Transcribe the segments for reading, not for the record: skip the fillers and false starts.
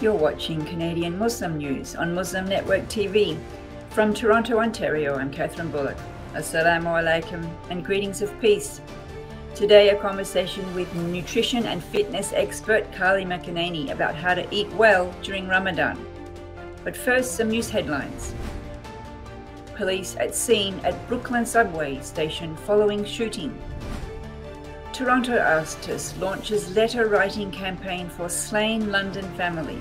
You're watching Canadian Muslim News on Muslim Network TV. From Toronto, Ontario, I'm Catherine Bullock. Assalamu alaikum and greetings of peace. Today, a conversation with nutrition and fitness expert Mcenaney about how to eat well during Ramadan. But first, some news headlines. Police at scene at Brooklyn subway station following shooting. Toronto artist launches letter-writing campaign for slain London family.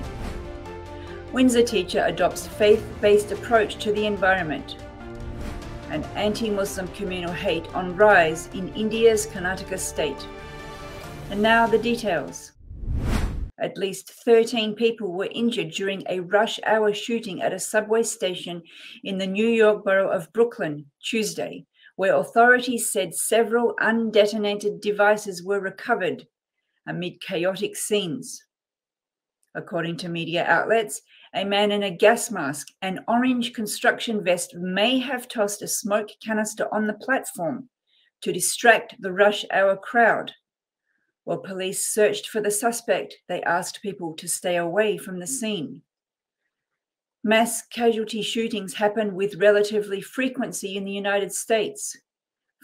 Windsor teacher adopts faith-based approach to the environment. And anti-Muslim communal hate on rise in India's Karnataka state. And now the details. At least 13 people were injured during a rush hour shooting at a subway station in the New York borough of Brooklyn Tuesday, where authorities said several undetonated devices were recovered amid chaotic scenes. According to media outlets, a man in a gas mask and orange construction vest may have tossed a smoke canister on the platform to distract the rush hour crowd. While police searched for the suspect, they asked people to stay away from the scene. Mass casualty shootings happen with relatively frequency in the United States.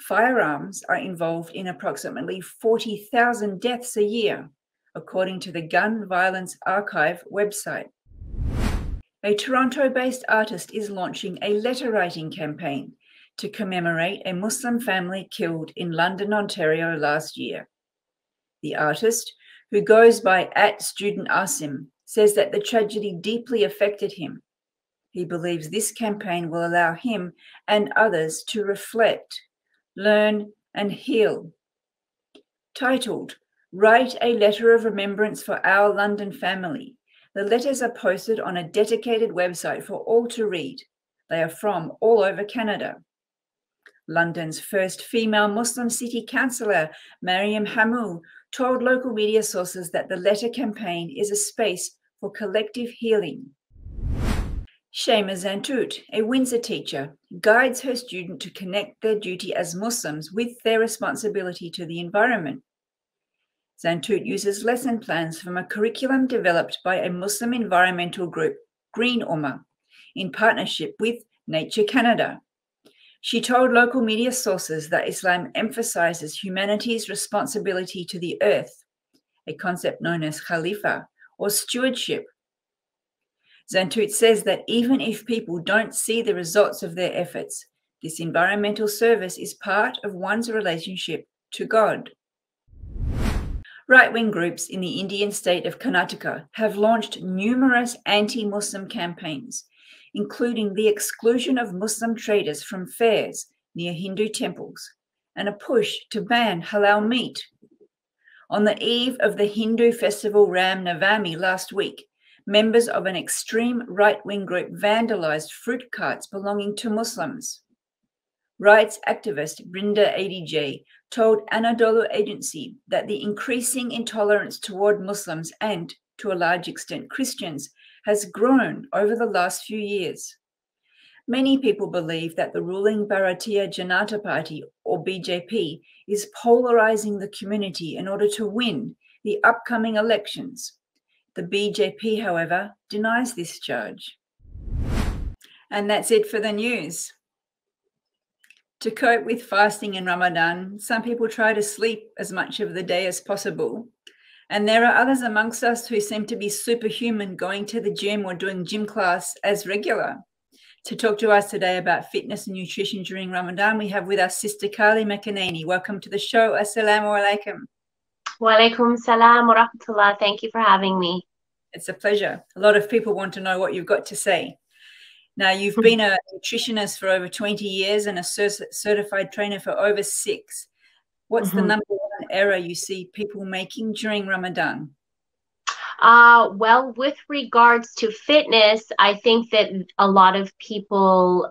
Firearms are involved in approximately 40,000 deaths a year, according to the Gun Violence Archive website. A Toronto-based artist is launching a letter-writing campaign to commemorate a Muslim family killed in London, Ontario last year. The artist, who goes by @StudentAsim, says that the tragedy deeply affected him. He believes this campaign will allow him and others to reflect, learn, and heal. Titled, "Write a Letter of Remembrance for Our London Family," the letters are posted on a dedicated website for all to read. They are from all over Canada. London's first female Muslim city councillor, Mariam Hamou, told local media sources that the letter campaign is a space for collective healing. Shema Zantut, a Windsor teacher, guides her students to connect their duty as Muslims with their responsibility to the environment. Zantut uses lesson plans from a curriculum developed by a Muslim environmental group, Green Ummah, in partnership with Nature Canada. She told local media sources that Islam emphasizes humanity's responsibility to the earth, a concept known as khalifa, or stewardship. Zantut says that even if people don't see the results of their efforts, this environmental service is part of one's relationship to God. Right-wing groups in the Indian state of Karnataka have launched numerous anti-Muslim campaigns, including the exclusion of Muslim traders from fairs near Hindu temples and a push to ban halal meat. On the eve of the Hindu festival Ram Navami last week, members of an extreme right-wing group vandalized fruit carts belonging to Muslims. Rights activist Brinda ADJ told Anadolu Agency that the increasing intolerance toward Muslims and, to a large extent, Christians has grown over the last few years. Many people believe that the ruling Bharatiya Janata Party, or BJP, is polarizing the community in order to win the upcoming elections. The BJP, however, denies this charge. And that's it for the news. To cope with fasting in Ramadan, some people try to sleep as much of the day as possible. And there are others amongst us who seem to be superhuman, going to the gym or doing gym class as regular. To talk to us today about fitness and nutrition during Ramadan, we have with us Sister Mcenaney. Welcome to the show. Assalamu alaikum. Wa alaikum salam wa rahmatullah. Thank you for having me. It's a pleasure. A lot of people want to know what you've got to say. Now, you've been a nutritionist for over 20 years and a certified trainer for over 6. What's the number one error you see people making during Ramadan? Well, with regards to fitness, I think that a lot of people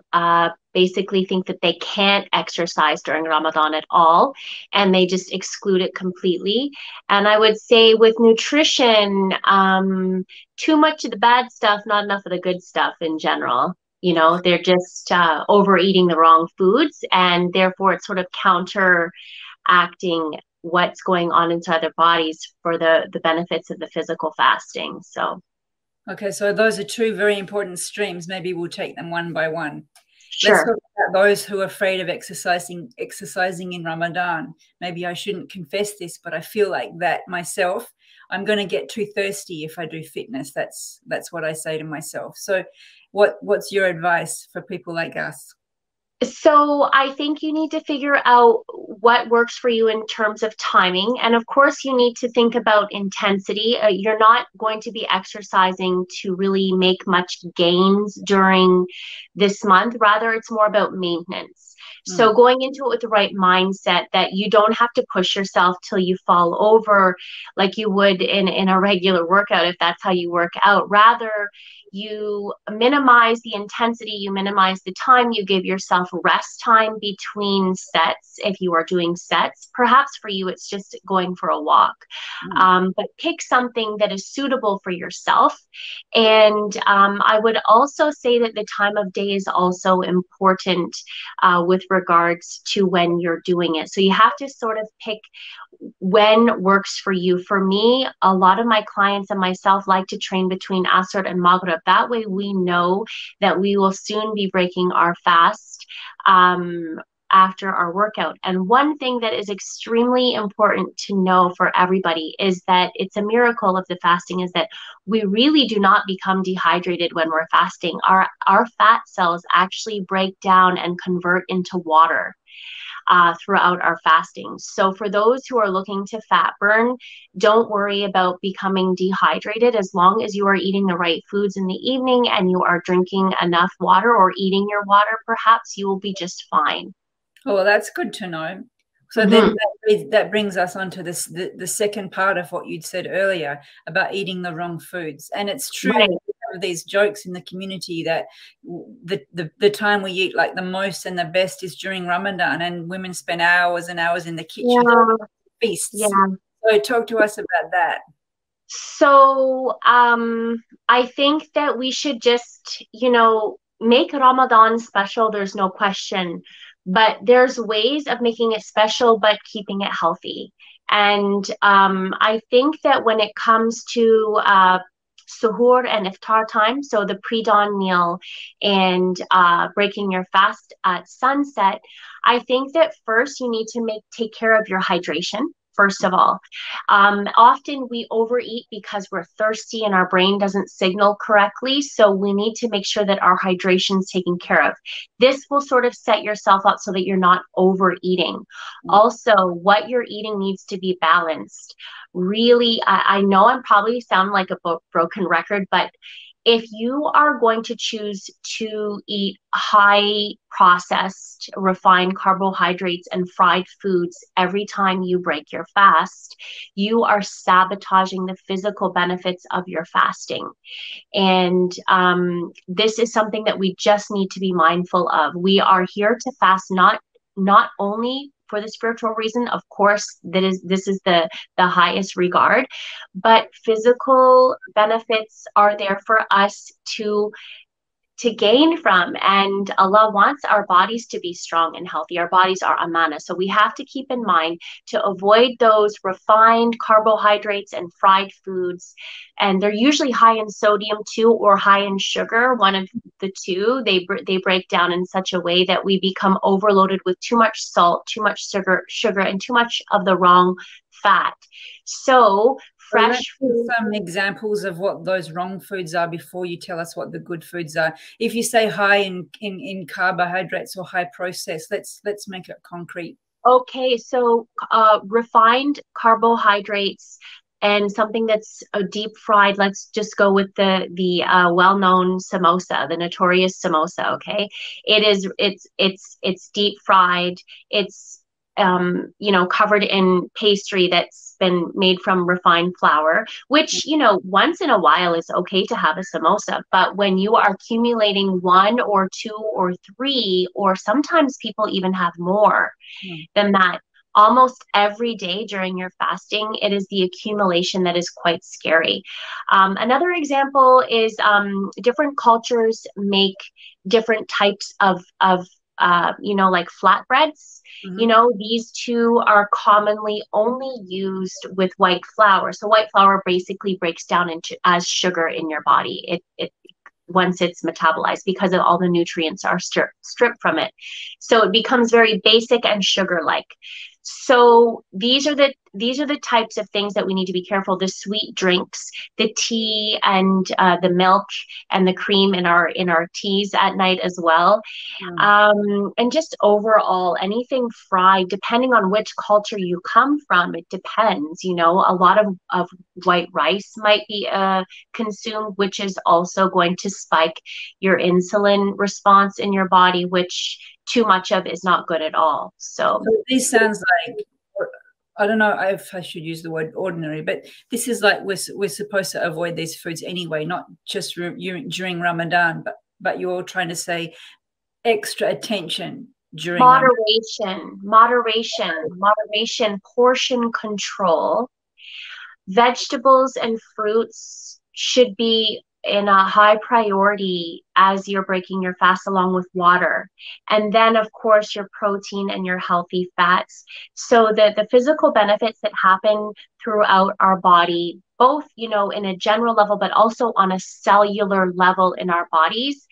basically think that they can't exercise during Ramadan at all, and they just exclude it completely. And I would say with nutrition, too much of the bad stuff, not enough of the good stuff in general. You know, they're just overeating the wrong foods, and therefore it's sort of counteracting what's going on inside their bodies for the benefits of the physical fasting. So Okay, so those are two very important streams. Maybe we'll take them one by one. Let's Sure. talk about those who are afraid of exercising in Ramadan. Maybe I shouldn't confess this, but I feel like that myself. I'm going to get too thirsty if I do fitness. That's what I say to myself. So what's your advice for people like us? So I think you need to figure out what works for you in terms of timing. And of course, you need to think about intensity. You're not going to be exercising to really make much gains during this month. Rather, it's more about maintenance. So going into it with the right mindset that you don't have to push yourself till you fall over like you would in a regular workout if that's how you work out. Rather, you minimize the intensity, you minimize the time, you give yourself rest time between sets if you are doing sets. Perhaps for you, it's just going for a walk. But pick something that is suitable for yourself. And I would also say that the time of day is also important with regards to when you're doing it. So you have to sort of pick when works for you. For me, a lot of my clients and myself like to train between Asr and Maghrib. That way we know that we will soon be breaking our fast after our workout. And one thing that is extremely important to know for everybody is that it's a miracle of the fasting is that we really do not become dehydrated when we're fasting. Our fat cells actually break down and convert into water throughout our fasting. So for those who are looking to fat burn, don't worry about becoming dehydrated as long as you are eating the right foods in the evening and you are drinking enough water or eating your water, perhaps you will be just fine. Oh, well, that's good to know. So then that brings us on to this, the second part of what you'd said earlier about eating the wrong foods. And it's true, Right. we have these jokes in the community that the time we eat like the most and the best is during Ramadan, and women spend hours and hours in the kitchen feasts. Yeah. So talk to us about that. So I think that we should just, make Ramadan special. There's no question. But there's ways of making it special, but keeping it healthy. And I think that when it comes to suhoor and iftar time, so the pre-dawn meal and breaking your fast at sunset, I think that first you need to take care of your hydration. First of all, often we overeat because we're thirsty and our brain doesn't signal correctly. So we need to make sure that our hydration is taken care of. This will sort of set yourself up so that you're not overeating. Also, what you're eating needs to be balanced. Really, I know I'm probably sound like a broken record, but if you are going to choose to eat high processed, refined carbohydrates and fried foods every time you break your fast, you are sabotaging the physical benefits of your fasting. And this is something that we just need to be mindful of. We are here to fast not only for the spiritual reason, of course, this is the highest regard, but physical benefits are there for us to gain from. And Allah wants our bodies to be strong and healthy. Our bodies are amana. So we have to keep in mind to avoid those refined carbohydrates and fried foods. And they're usually high in sodium too, or high in sugar, one of the two. They break down in such a way that we become overloaded with too much salt, too much sugar, and too much of the wrong fat. So fresh food. Some examples of what those wrong foods are before you tell us what the good foods are. If you say high in carbohydrates or high processed, let's make it concrete. Okay, so refined carbohydrates and something that's deep fried. Let's just go with the well-known samosa, the notorious samosa. Okay, it's deep fried. It's covered in pastry that's been made from refined flour, which, once in a while is okay to have a samosa. But when you are accumulating one or two or three, or sometimes people even have more than that, almost every day during your fasting, it is the accumulation that is quite scary. Another example is different cultures make different types of like flatbreads. These two are commonly only used with white flour. So white flour basically breaks down into as sugar in your body. It once it's metabolized, because of all the nutrients are stripped from it. So it becomes very basic and sugar-like. So these are the types of things that we need to be careful. The sweet drinks, the tea, and the milk and the cream in our teas at night as well. And just overall, anything fried, depending on which culture you come from, it depends. A lot of white rice might be consumed, which is also going to spike your insulin response in your body, which too much of is not good at all. So this sounds like, I don't know if I should use the word ordinary, but this is like we're supposed to avoid these foods anyway, not just during Ramadan, but you're trying to say extra attention during moderation, portion control. Vegetables and fruits should be in a high priority as you're breaking your fast, along with water. And then, of course, your protein and your healthy fats. So the physical benefits that happen throughout our body, both, in a general level, but also on a cellular level in our bodies,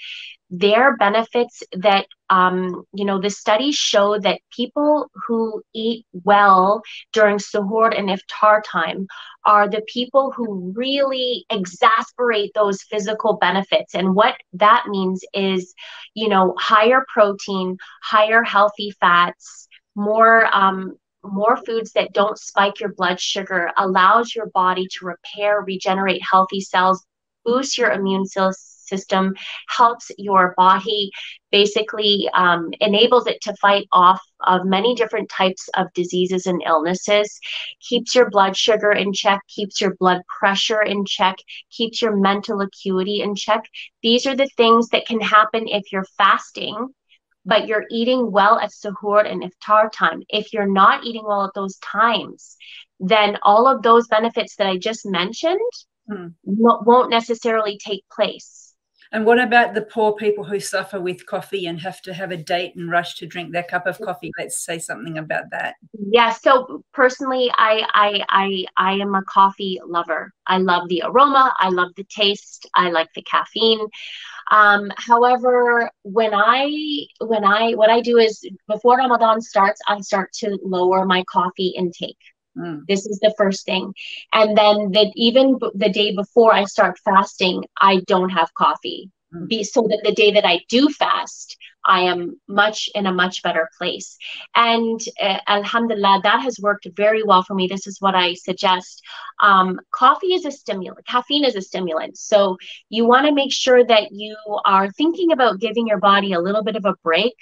their benefits that, the studies show that people who eat well during suhoor and iftar time are the people who really exacerbate those physical benefits. And what that means is, higher protein, higher healthy fats, more foods that don't spike your blood sugar, allows your body to repair, regenerate healthy cells, boost your immune system, helps your body, basically enables it to fight off of many different types of diseases and illnesses, keeps your blood sugar in check, keeps your blood pressure in check, keeps your mental acuity in check. These are the things that can happen if you're fasting, but you're eating well at suhoor and iftar time. If you're not eating well at those times, then all of those benefits that I just mentioned won't necessarily take place. And what about the poor people who suffer with coffee and have to have a date and rush to drink their cup of coffee? Let's say something about that. Yeah. So personally, I am a coffee lover. I love the aroma. I love the taste. I like the caffeine. However, what I do is, before Ramadan starts, I start to lower my coffee intake. This is the first thing. And then even the day before I start fasting, I don't have coffee. So that the day that I do fast, I am in a much better place. And alhamdulillah, that has worked very well for me. This is what I suggest. Coffee is a stimulant. Caffeine is a stimulant. So you want to make sure that you are thinking about giving your body a little bit of a break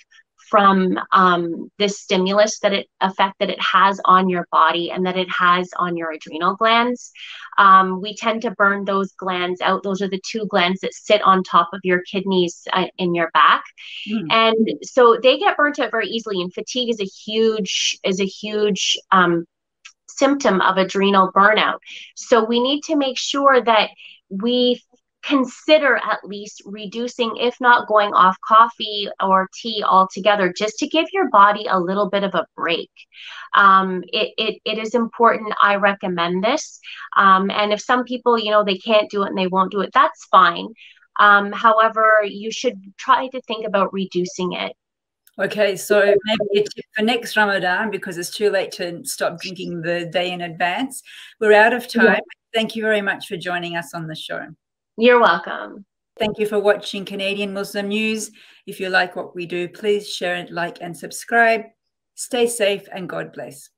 from this stimulus effect that it has on your body and that it has on your adrenal glands. We tend to burn those glands out. Those are the two glands that sit on top of your kidneys in your back. And so they get burnt out very easily. And fatigue is a huge symptom of adrenal burnout. So we need to make sure that we consider at least reducing, if not going off coffee or tea altogether, just to give your body a little bit of a break. It is important. I recommend this. And if some people, they can't do it and they won't do it, that's fine. However, you should try to think about reducing it. Okay, so maybe a tip for next Ramadan, because it's too late to stop drinking the day in advance. We're out of time. Yeah. Thank you very much for joining us on the show. You're welcome. Thank you for watching Canadian Muslim News. If you like what we do, please share it, like, and subscribe. Stay safe and God bless.